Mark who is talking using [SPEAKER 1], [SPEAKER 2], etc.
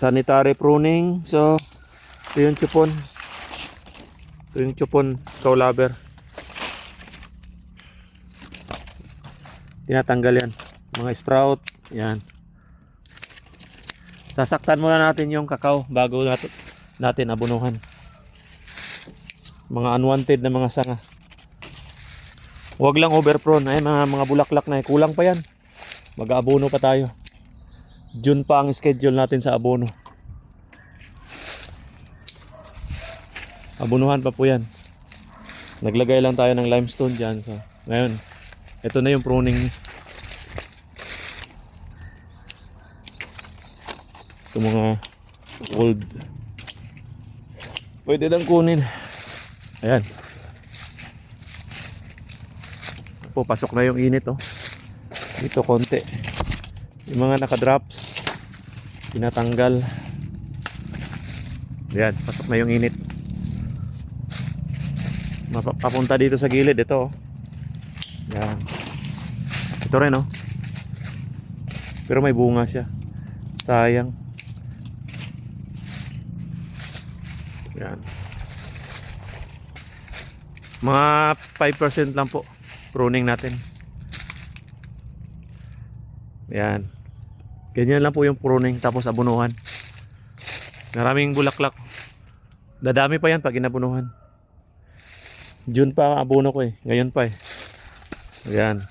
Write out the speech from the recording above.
[SPEAKER 1] sanitary pruning. So ito yung chupon. Ito yung chupon cowlaber. Tinatanggal yan. Mga sprout. Yan. Sasaktan muna natin yung kakao bago natin abunuhan. Mga unwanted na mga sanga. Huwag lang overprone. Ay, mga bulaklak na. Kulang pa yan. Mag-aabono pa tayo. June pa ang schedule natin sa abono. Abunuhan pa po yan. Naglagay lang tayo ng limestone dyan. So, ngayon, ito na yung pruning. Ito mga old. Pwede lang kunin. Ayan. Po, pasok na yung init, oh. Dito konti. Yung mga naka-drops tinatanggal. Ayan, pasok na yung init. Papunta dito sa gilid ito, oh. Ayan. Ito rin, oh. Pero may bunga siya. Sayang. Ayan. Mga 5% lang po pruning natin. Ayan. Ganyan lang po yung pruning tapos abunuhan. Maraming bulaklak. Dadami pa yan pag inabunuhan. June pa ang abono ko eh. Ngayon pa eh. Ayan.